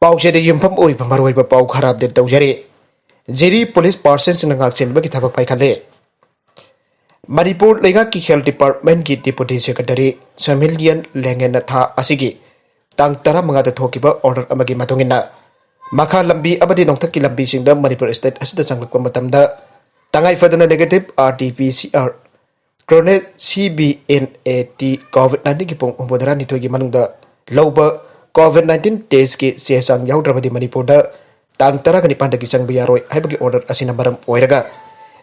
पाउचे युफम मरुब पाउ खराब दे तौजरे Jerry police person की थबक पाइखले मणिपुर लेगा की हेल्थ डिपार्टमेंट की डिप्यूटी सेक्रेटरी समिलियन लेंगेन था असिगी तांग 15 थोकिबा ऑर्डर अमगी मतुंगिना मखा लंबी अमदी नोंथक की लंबी सिंगदा मणिपुर स्टेट असिदा चंगलकप मतमदा तंगाई फदना नेगेटिव RT-PCR क्रोनेट CBNAT COVID-19 की पोंग उम्बोदरा निथोगी मनुंगदा लौबा COVID-19 टेस्ट की सेसांग याउद्रबदी मणिपुरदा तांग 19 की चंगबी यारोय हाइबगी ऑर्डर असिना मरम ओइरगा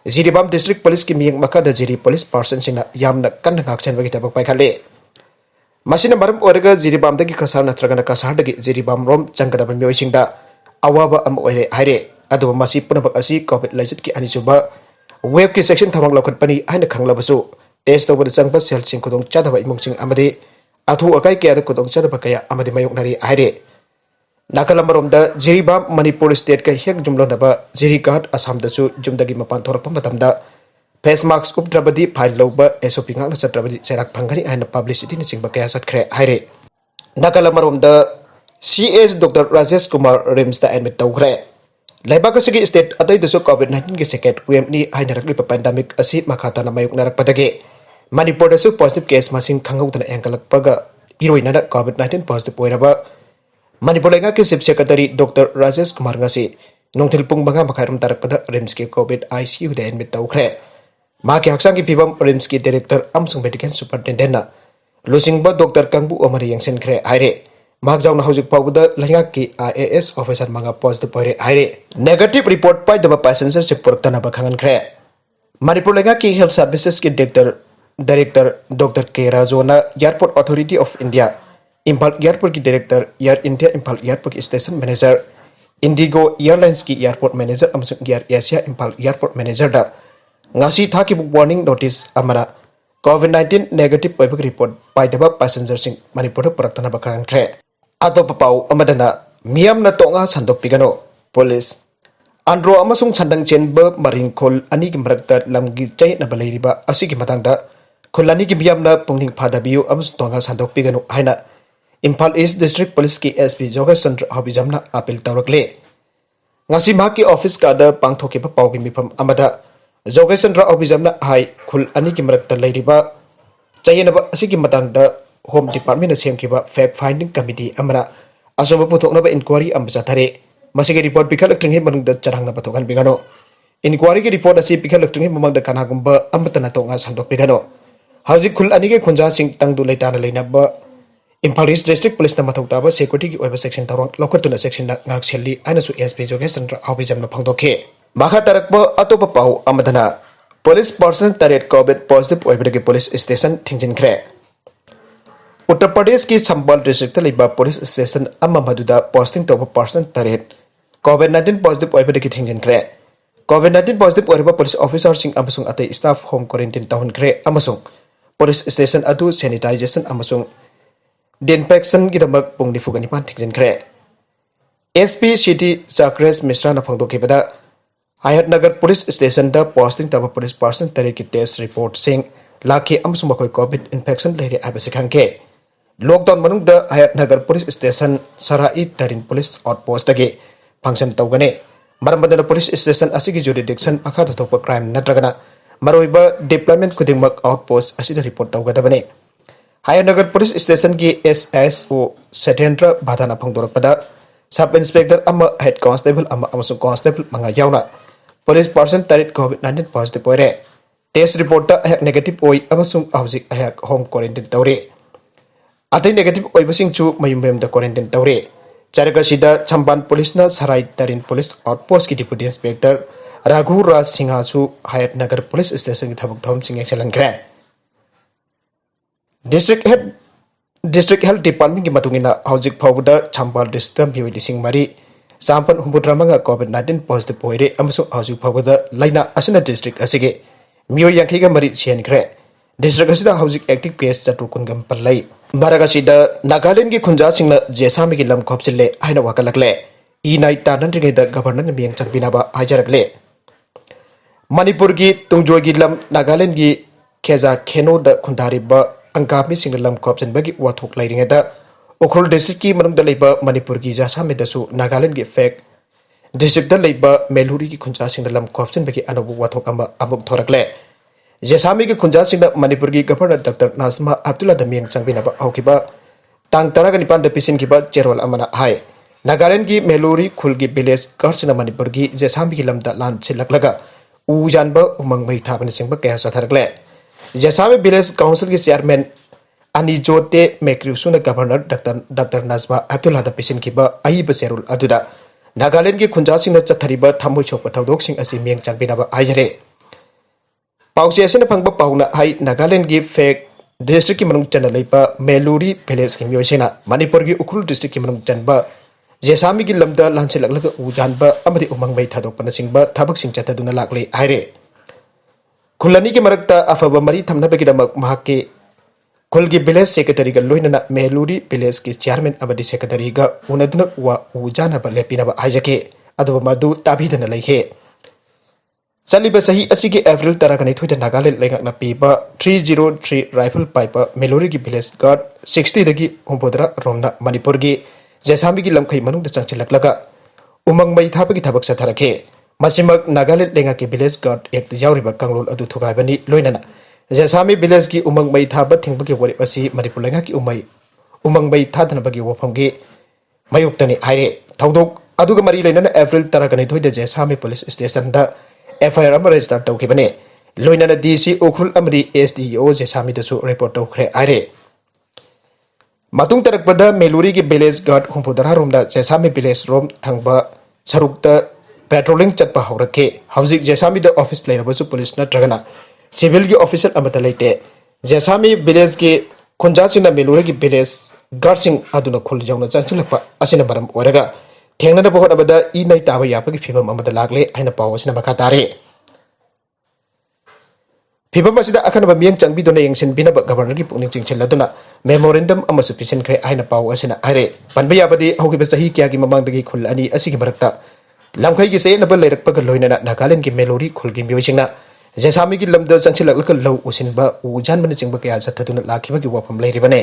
जिरीबाम डिस्ट्रिक्ट पुलिस की मियंग मखादा जिरी पुलिस पर्सन सिंगना यामना कन्न गाक्चनबगी तबक पाइखाले मसिना मरम ओइरगा जिरीबामदगी कसार नत्रगना कसारदगी जिरीबाम रोम चंगदब मियोइसिंगदा अवाबा अम ओइरे हाइरे अदुबा मसि पुनबक असि कोविड लाइजत की अनिसुबा वेब की सेक्शन थमंग लौखटपनी हाइना खंगलबसु टेस्ट तौबद चंगबा सेलसिंग खुदोंग चादबा इमुंगसिंग अमदि अथु अकाई कयादा खुदोंग चादबा कया अमदि मायोकनारि हाइरे नाकालमरोमदा जिरीबाम मणिपुर स्टेट का हेक जुमलोनबा जिरीघाट असम दसु जुमदगी मपान थोरकप मतमदा फेस मास्क उपद्रबदी फाइन लौबा SOP ngakna chatrabadi cherak phangani aina publicity ni chingba kaya satkhre haire नाकालमरोमदा CS Dr. Rajesh Kumar Rims da admit tawkhre laibak asigi state atai dasu COVID-19 ki second wave ni aina rakli pandemic asi makhata na mayuk narak padage Manipur dasu positive case masing khangudana engkalakpaga iroina da COVID-19 positive oiraba Manipur lenga के chief secretary doctor Rajesh Kumar ngasi नोंथिल पुंग बंगा मखाइरम तारकपदा RIMS के Covid ICU दे admit तौखरे मा के हक्सांग की फिबम RIMS की director अमसुंग medical superintendent ना लुसिंगबा doctor कंगबु अमरी यंगसेनखरे हाइरे माक जाउना हौजिक पाउबदा लेंगा की IAS officer मंगा पॉजिटिव परे हाइरे नेगेटिव रिपोर्ट पाइदबा पैसेंजर से पुरकtanaba खंगनखरे मणिपुर लेंगा की हेल्थ सर्विसेज के डायरेक्टर डॉक्टर के राजोना Airport Authority of India Imphal airport की director Air India Imphal airport की स्टेशन मैनेजर इंडिगो एयरलाइंस की एयरपोर्ट मैनेजर अमसुंग AirAsia Imphal airport manager दा ngasi thaki warning notice amana COVID-19 negative oibak report paidaba passenger sing Manipur purktanaba khnghnkhre atop pau amadana miyam na tonga sandok pigano police andro amasung chandang chenba maring khol ani ki marakta lamgi chai na balairiba asigi matangda khulani ki miyam na pungning phadabiu amasung tonga sandok pigano haina Imphal East District Police की SP जोगेशचंद्र हबिजमना appeal तौरकले ngasi मा की office का the पांगथोकिबा पाउगी मिफम अमदा जोगेशचंद्र हबिजमना high खुल अनि की मरकता लैरिबा चयनबा असिगी मतंगदा होम डिपार्टमेंट सेमकिबा फैक्ट फाइंडिंग कमिटी अमना असोब पुथोकनबा इंक्वायरी अमजा थरे मसिगे रिपोर्ट पिखलक्ट्रिंगे मनुंगदा चरहंगना पथोकन बिगानो इंक्वायरी की रिपोर्ट असि पिखलक्ट्रिंगे ममंगदा कनागुंबा अमतना तोंगा संदोक बिगानो हौजिक खुल अनि के खुंजासिंग तंगदु लेताना लेनबा Imphal East District Police na mathautaba security ki oiba section tarong lokatuna section na ngakselli ainasu SP Jogesandra Hobijamna phangdokhe makha tarakba atopa pau amadana police person taret covid positive oibadagi police station Thingjinkhre Uttar Pradesh ki Chambal district liba police station amma maduda posting toba person taret COVID-19 positive oibadagi Thingjinkhre COVID-19 positive oiba police officer sing amasung atai staff home quarantine tahunkhre amasung police station adu sanitization amasung Dinpection की दमक पुंगनी फुगनी पान थिंगजिनख्रे SP City Chakres Misra na phangdokibada Hayat Nagar Police Station da posting taba police person tare ki test report sing lakhi amsum koi covid infection leire abase khangke lockdown manung da Hayat Nagar Police Station Sarai Tarin Police Outpost dagi function tawgane maramdana police station asigi jurisdiction akha thopa crime natragana maroiba deployment kudingmak outpost asida report tawgadabane Hayanagar Police Station की SSO Satyendra Bhadana Phangdorappada Sub Inspector Amma Head Constable Amma Amasung Constable Manga Yauna Police person tarit COVID-19 positive oire Test report ta negative oi amasung hauzik ayak home quarantine tawre Atai negative oi basing chu mayumbem da quarantine tawre Charaga sida Chamban Police na Sarai Tarin Police Outpost की Deputy Inspector Raghu Raj Singha chu Hayat Nagar Police Station की thabuk thom sing excellent grant District Health Department की मतुंगिना हौजिक फाउबदा Chambal District Mioi लिसिंग मरी सामपन हुंबुद्रामंगा COVID-19 positive ओइरे अमसु हौजिक फाउबदा लाइना असना district असिगे Mioi यांखिगा मरी सेनख्रे district असिदा हौजिक active case चतुकुनगम पल्लाई मरगसिदा Nagaland की खुंजासिंगना जेसामी की लम खपचिल्ले हाइना वाकलकले ई tanadringeida गवर्नर मियंग चंगबिनाबा हाजरकले मणिपुर की तुंगजोय की लम Nagaland की खेजा खेनो द खुंदारिबा Angkami singalam kopsen bagi wathok lairingeda Ukhrul district की मनम दलेबा मणिपुर की जासामे दसु नागालैंड की फेक डिस्ट्रिक्ट दलेबा मेलुरी की खुंजासिंग लम खोपसिन बगी अनोबु वाथोक अमुक थोरकले जेसामी की खुंजासिंग मणिपुर की गवर्नर डॉक्टर नाजमा अब्दुल्ला दमियंग चंगबिनाबा हौकिबा तांग तरागा निपान द पिसिनकिबा चेरोल अमना हाय नागालैंड की मेलुरी खुल की विलेज कर्सना मणिपुर की जेसामी की लमदा लान छिलकलगा उजानबा उमंग मई थाबन सिंह कया सथरकले जेसामी विलेज काउंसिल की चेयरमैन अनिजोते मेक्रिउसुना गवर्नर डॉक्टर नाजमा अब्दुल्ला द पिसिनकिबा अहिब चेरोल अदुदा नागालैंड की खुंजासिंग चथरीबा थमोय छोकपा थौदोकसिंग असि मियंग चंगबिनाबा आइजरे पाउचे असिना फंगबा पाउना हाई नागालैंड की फेक डिस्ट्रिक्ट की मनुंग चना लेपा मेलुरी विलेज की मियोइसिना मणिपुर की उखरुल डिस्ट्रिक्ट की मनुंग चनबा जेसामी की लमदा लांसिलकलगा उजानबा अमदि उमंग मई थादोकपना सिंगबा थबकसिंग चतदुना लाकले हाइरे खुलनी की मरकता अफबा मरी थमनबगिदमक महाके खुल की विलेज सेक्रेटरी का लोइनना मेलुरी विलेज की चेयरमैन अमदि सेक्रेटरी का उनदुना वा उजानबा लेपिनबा हाइजके अदुबा मदु ताबिदना लैहे चलिबा सही असि के अप्रैल तरगनि थुइदा नागालैंड लेंगकना पीबा 303 राइफल पाइपा मेलोरी की विलेज गार्ड 60 दगी हुंबोदरा रोमना मणिपुर की जेसामी की लमखै मनुंग द चंगचिलकलगा उमंग मई थाबगी थबक सथरखे मसिमक नागालैंड लेंगा के विलेज गार्ड एक्ट यावरिबा कंगलोल अदु थुगाइबनी लोइनना जेसामी विलेज की उमंग मई थाबा थिंगबगी वरि असि मणिपुर लेंगा की उमंग मई थादनबगी वफमगी मयुक्तनि हाइरे थौदोक अदुगा मरी लेनना अप्रैल तरगनि थुइदा जेसामी पुलिस स्टेशन दा FIR अमर रजिस्टर तौखिबने लोइनना DC उखरुल अमरी SDO जेसामी दसु रिपोर्ट तौखरे आइरे मातुंग तरकपदा मेलुरी की विलेज गार्ड हुंफुदरा रोमदा जेसामी विलेज रोम थंगबा सरुकता पेट्रोलिंग चटपा हौरखे हौजिक जेसामी द ऑफिस लेरबसु पुलिस नत्रगना सिविल की ऑफिसर अमता लेते जेसामी विलेज के खुंजासिंगना मेलुरी की विलेज गार्ड सिंह अदुना खुल जौना चंचलपा असिना मरम ओरगा थेंगना बहोनबदा ई नै ताबा यापगी फिबम अमदा लागले आइना पाव असिना मखा तारे फिबम असिदा अखनबा मियंग चंगबिदुना यंगसिन बिनबा गवर्नर की पुनिंग चिंगचिलदुना मेमोरेंडम अमसु पिसिनख्रे आइना पाव असिना आरे पनबा याबदी हौगिबा सही क्या की ममांगदगी खुल अनि असिगी मरक्ता लमखै की सेनबा लेरकपगा लोइनना नागालैंड की मेलोरी खुल की मियोइसिंगना जेसामी की लमदा चंगचिलकलक लौ उसिनबा उजानबन चिंगबा कया जथदुना लाखिबगी वफम लेरिबने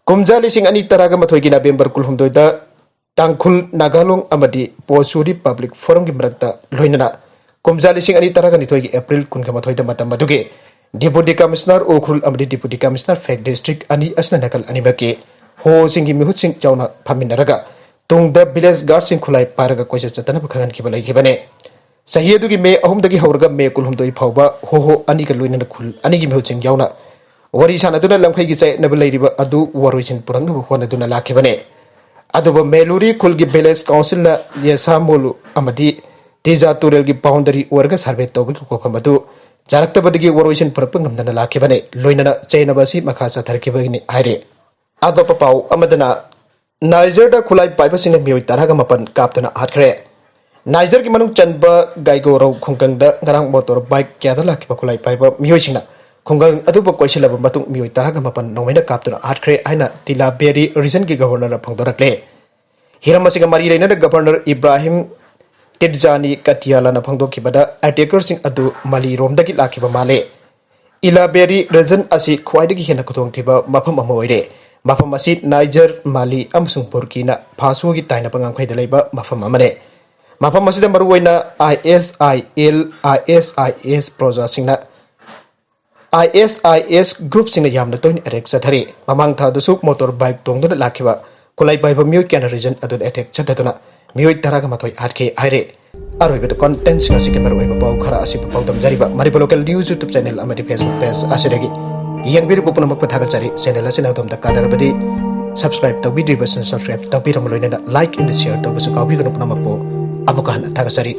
कुमजा लिसिंग अनि तरागा मथोइगी नवेम्बर कुलहुमदोइदा तांगखुल नागालोंग अमदी पोसुरी पब्लिक फोरम की मरक्ता लोइनना कुमजा लिसिंग अनि तरागा निथोइगी अप्रैल कुनगा मथोइदा मतम मदुगे डिप्यूटी कमिश्नर उखरुल अमदी डिप्यूटी कमिश्नर फेक डिस्ट्रिक्ट अनि असना नकल अनिमके हो सिंगी मिहुत सिंग जाउना फामिनरगा तुंगदा विलेज गार्ड सिंग खुलाई पारगा कोइसा चतना बखगन की बलैगिबने सही अदुगी मे अहुमदगी हौरगा मे कुलहुमदोइ फावबा हो अनि का लोइनना खुल अनि की मिहुत सिंग जाउना वरी सानदुना लमखै की चाइ नबल लैरिबा अदु वरोइसिन पुरंगबो होनदुना लाखिबने अदुबा मेलुरी खुल की विलेज काउंसिल ना येसामोलु अमदी तेजा तुरेल की बाउंडरी ओरगा सर्वे तौबगी कोफम अदु जारक्तबदगी वरोइसिन पुरप ngमदना लाखिबने लोइनना चैनबसी मखा सथरखिबगिनि हाइरे अदोप पाउ अमदना नाइजर दा खुलाई पाइबा सिंह मियोइ तरागा मपन काप्तुना हाथखरे नाइजर की मनुंग चनबा गाइगोरौ खुंगंग दा ngरang मोटर बाइक क्यादा लाखिबा खुलाई पाइबा मियोइसिंगना खुंगंग अदुब कोइसिलाबा मतुंग मियोइ तरागा मपन नोंमेना काप्तुना हाथखरे आइना तिला बेरी रीजन की गवर्नर फंगदोरकले हिरमसिंग मरी लेना गवर्नर इब्राहिम तिरजानी कटियाला फंगदोखिबदा अटैकर सिंह अदु मली रोमदगी लाखिबा माले इलाबेरी रीजन असि ख्वाइदगी हेना खुतोंथिबा मफम अमा ओइरे मफम असि नाइजर माली अमसुंग बुर्किना फासुगी ताइना पंगांखैदा लेबा मफम अमने मफम असिदा मरुओइना ISIS प्रोजेक्ट ISIS ग्रुप सिंह यामना तोइन अटैक चथरे ममांग थादसु मोटर बाइक तोंगदुना लाखिबा खुलाई पाइबा मियोइ क्याना रीजन अदु अटैक चथदुना मियोइ तरागा मथोइ हाथखे हाइरे अरोइबा कंटेंट सिंह सिके मरुइबा पाउ खरा असि पाउ दमजरिबा मरिबा लोकल न्यूज यूट्यूब चैनल अमदि फेसबुक पेज असिदगी यंगबिरबो पुनमक पथागचरी चैनल असिना दमदा कानरबदी सब्सक्राइब तौबिद्रिबसन सब्सक्राइब तौबिरम लोइना लाइक एंड शेयर तौबसु काउबिगनु पुनमकपो अमुका हना थागचरी